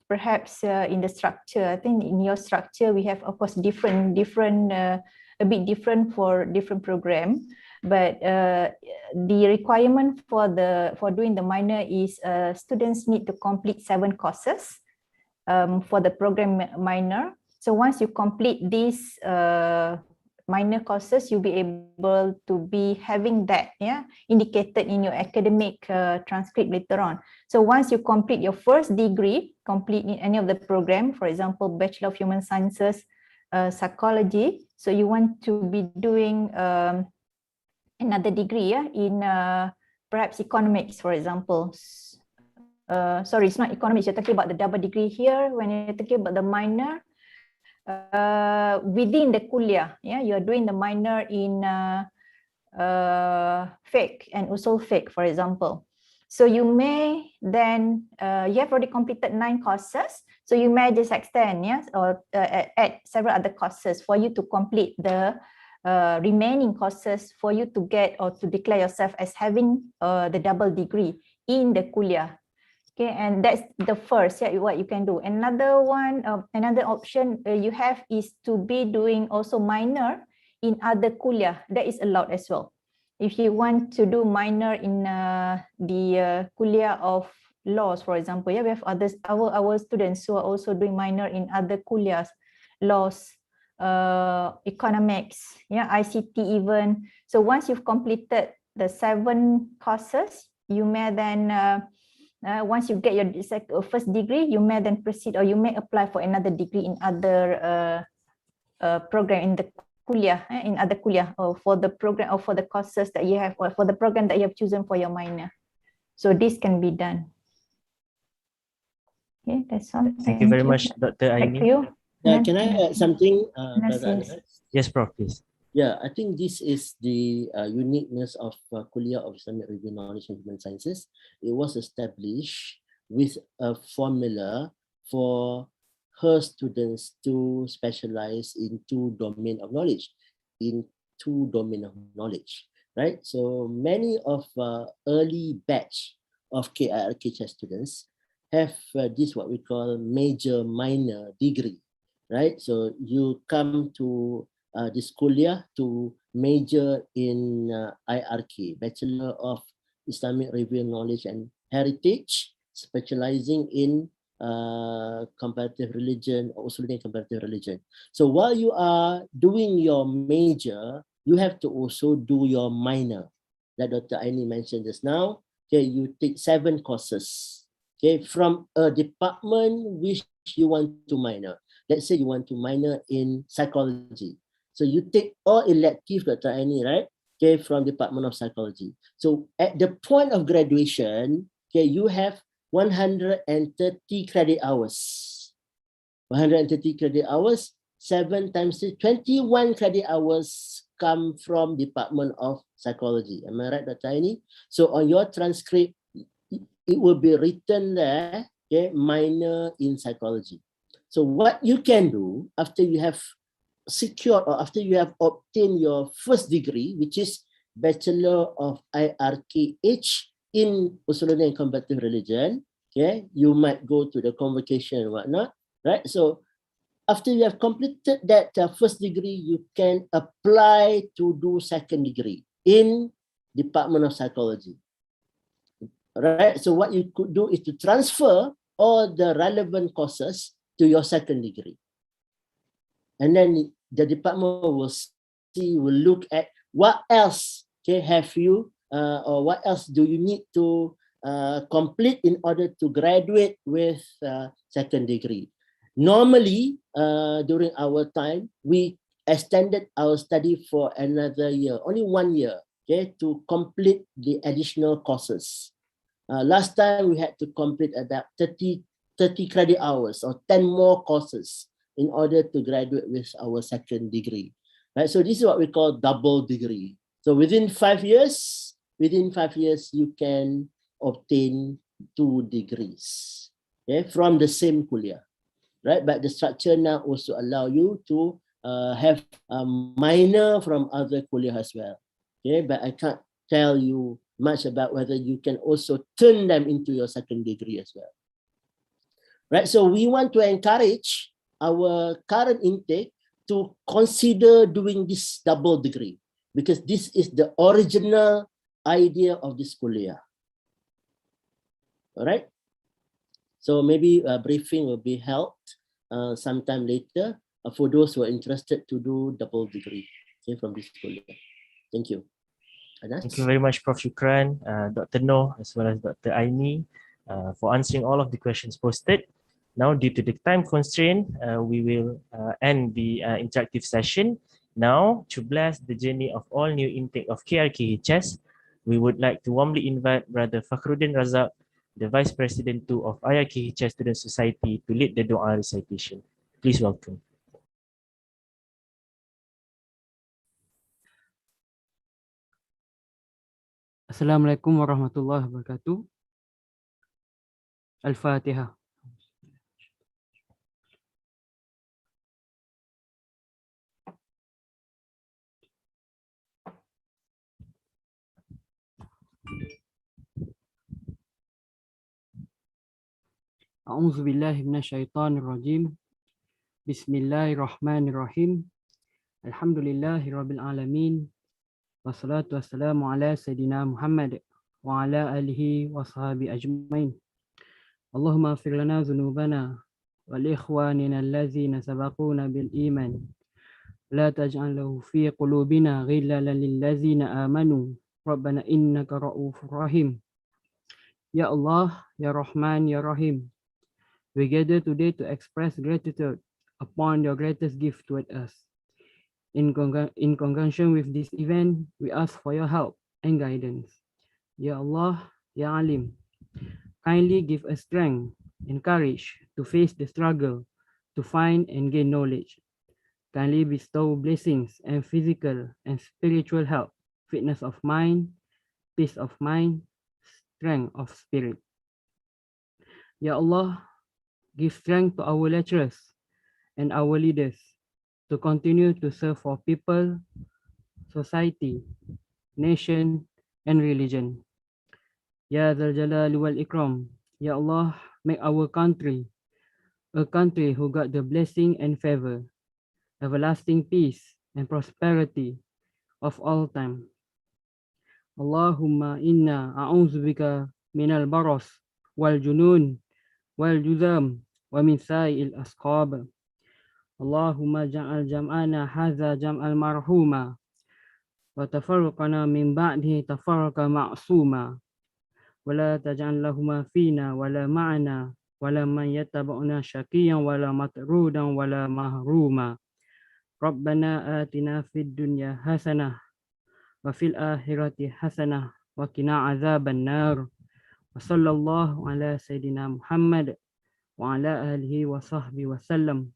perhaps in the structure, I think in your structure we have, of course, different a bit different for different program, but the requirement for doing the minor is students need to complete 7 courses for the program minor. So once you complete these minor courses, you'll be able to be having that, yeah, indicated in your academic transcript later on. So once you complete your first degree, complete in any of the program, for example, Bachelor of Human Sciences, Psychology, so you want to be doing another degree, yeah, in perhaps economics, for example. Sorry, it's not economics, you're talking about the double degree here. When you're talking about the minor, within the kuliah, yeah, you are doing the minor in fiqh and usul fiqh, for example. So you may then you have already completed 9 courses, so you may just extend, yes, or add several other courses for you to complete the remaining courses for you to get or to declare yourself as having the double degree in the kuliah. Okay, and that's the first, yeah, what you can do. Another one, another option you have is to be doing also minor in other kuliah. That is allowed as well. If you want to do minor in the kuliah of laws, for example, yeah, we have others, our students who are also doing minor in other kuliahs, laws, economics, yeah, ICT even. So once you've completed the 7 courses, you may then once you get your first degree, you may then proceed, or you may apply for another degree in other program in the kuliah, in other kuliah, or for the program or for the courses that you have, or for the program that you have chosen for your minor. So this can be done. Okay, that's all. Thank you very much, Dr. Aini. Back to you. Can I add something, Brother Yes. Anas? Yes, Prof, please. Yeah, I think this is the uniqueness of Kulliyyah of Islamic Arabic Knowledge and Human Sciences. It was established with a formula for her students to specialize in 2 domain of knowledge, right? So many of early batch of KIRKHS students have this what we call major minor degree, right? So you come to this kuliah to major in IRK, Bachelor of Islamic Arabic Knowledge and Heritage, specializing in comparative religion or Usuluddin comparative religion. So while you are doing your major, you have to also do your minor. That Dr. Aini mentioned just now. Okay, you take 7 courses. Okay, from a department which you want to minor. let's say you want to minor in psychology. So you take all elective, Dr. Aini, right? Okay, from Department of Psychology. So at the point of graduation, okay, you have 130 credit hours. 130 credit hours, 7 times 3, 21 credit hours come from Department of Psychology. Am I right, Dr. Aini? So on your transcript, it will be written there, okay, minor in psychology. So what you can do after you have secured or after you have obtained your first degree, which is Bachelor of IRKH in Usuluddin and Comparative Religion, okay, you might go to the convocation and whatnot, right? So after you have completed that first degree, you can apply to do second degree in Department of Psychology. Right? So what you could do is to transfer all the relevant courses to your second degree. And then the department will look at what else, okay, have you, or what else do you need to complete in order to graduate with second degree. Normally, during our time, we extended our study for another year, only 1 year, okay, to complete the additional courses. Last time we had to complete about 30 credit hours or 10 more courses in order to graduate with our second degree. Right? So this is what we call double degree. So within 5 years, you can obtain 2 degrees, okay, from the same kuliah. Right? But the structure now also allow you to have a minor from other kuliah as well. Okay, but I can't tell you much about whether you can also turn them into your second degree as well. Right, so we want to encourage our current intake to consider doing this double degree because this is the original idea of this kuliah. All right, so maybe a briefing will be held sometime later for those who are interested to do double degree, okay, from this kuliah. Thank you. Anas? Thank you very much, Prof. Shukran, Dr. Noor, as well as Dr. Aini, for answering all of the questions posted. Now, due to the time constraint, we will end the interactive session. Now, to bless the journey of all new intake of KRKHS, we would like to warmly invite Brother Fakhruddin Razak, the Vice President 2 of IRKHS Student Society, to lead the Dua recitation. Please welcome. Assalamualaikum warahmatullahi wabarakatuh. Al-Fatihah. A'udzu billahi minasyaitonir rajim. Bismillahirrahmanirrahim. Alhamdulillahirabbil alamin. Wassalatu wassalamu ala sayyidina Muhammad wa ala alihi wa sahbihi ajmain. Allahumma ighfir lana dhunubana wal ikhwanina allazina sabaquna bil iman. La taj'al lahu fi qulubina ghillan lil ladzina amanu. Rabbana innaka ra'ufur rahim. Ya Allah, Ya Rahman, Ya Rahim. We gather today to express gratitude upon your greatest gift toward us. In conjunction with this event, we ask for your help and guidance. Ya Allah, Ya Alim, kindly give us strength and courage to face the struggle to find and gain knowledge. Kindly bestow blessings and physical and spiritual health, fitness of mind, peace of mind, strength of spirit. Ya Allah, give strength to our lecturers and our leaders to continue to serve for people, society, nation, and religion. Ya Dzal Jalali wal Ikram, Ya Allah, make our country a country who got the blessing and favor, everlasting peace and prosperity of all time. Allahumma inna a'udzubika minal baras wal junun wal juzam wa min sa'il asqab. Allahumma ja'al jam'ana hadza jam'al marhuma wa tafarruqana min ba'dihi tafarruqa ma'suma wa la taj'al lahuma fina wa la ma'ana ولا من يتبعنا شقيا ولا مطرودا ولا محروما ربنا آتنا في الدنيا حسنة وفي الآخرة حسنة وقنا عذاب النار وصلى الله على سيدنا محمد وعلى آله وصحبه وسلم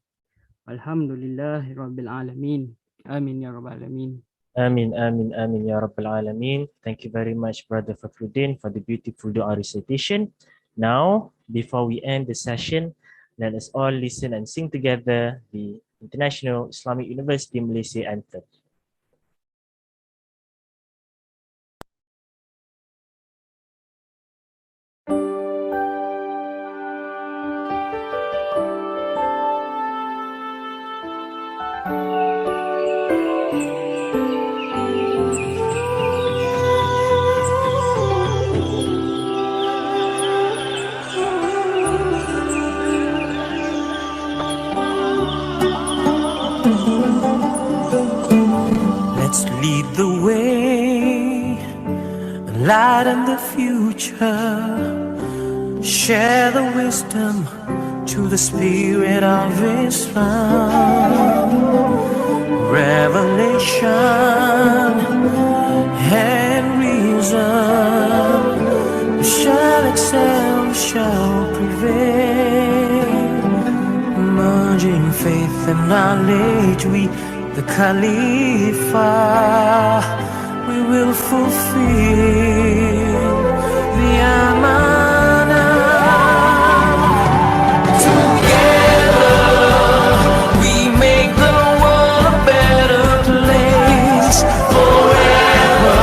والحمد لله رب العالمين آمين يا رب العالمين. Amin, amin, amin, ya Rabbal Alameen. Thank you very much, Brother Fakhruddin, for the beautiful dua recitation. Now, before we end the session, let us all listen and sing together the International Islamic University Malaysia anthem. Let's lead the way, lighten the future, share the wisdom to the spirit of Islam. Revelation and reason, we shall excel, we shall prevail. Merging faith and knowledge, we the Khalifa, we will fulfill the amanah. Together we make the world a better place. Forever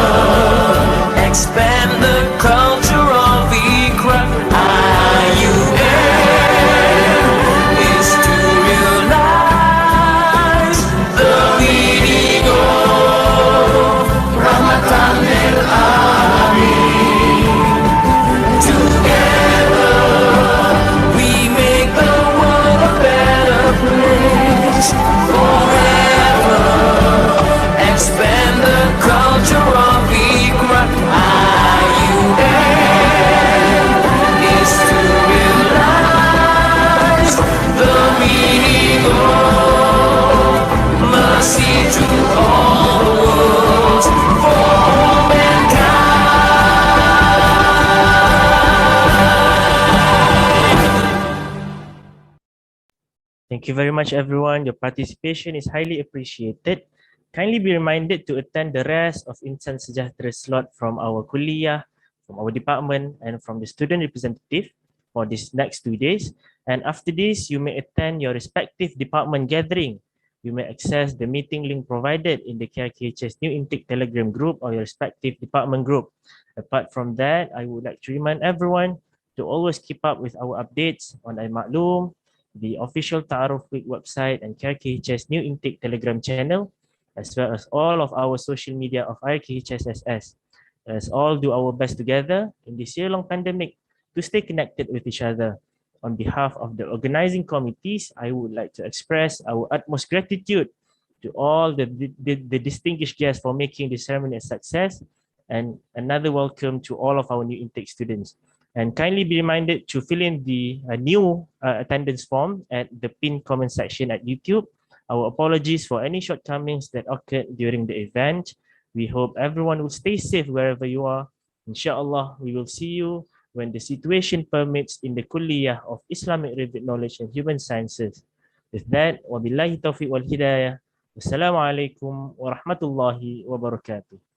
expand the culture of Iqra. IUN is to realize the meaning of Ramadan al-Amin. Together we make the world a better place. Forever expand the culture of Iqra. IUN is to realize the meaning of mercy to all the worlds, for all mankind. Thank you very much, everyone. Your participation is highly appreciated. Kindly be reminded to attend the rest of Insan Sejahtera slot from our Kuliyyah, from our department, and from the student representative for these next 2 days. And after this, you may attend your respective department gathering. You may access the meeting link provided in the KRKHS New Intake Telegram group or your respective department group. Apart from that, I would like to remind everyone to always keep up with our updates on Al-Ma'lum, the official Ta'aruf Week website, and KRKHS New Intake Telegram channel, as well as all of our social media of IRKHSSS. Let's all do our best together in this year-long pandemic to stay connected with each other. On behalf of the organizing committees, I would like to express our utmost gratitude to all the distinguished guests for making this ceremony a success, and another welcome to all of our new intake students. And kindly be reminded to fill in the new attendance form at the pinned comment section at YouTube. Our apologies for any shortcomings that occurred during the event. We hope everyone will stay safe wherever you are. Inshallah, we will see you when the situation permits in the Kuliyyah of Islamic Revealed Knowledge and Human Sciences. With that, wabillahi taufiq wal hidayah. Wassalamualaikum warahmatullahi wabarakatuh.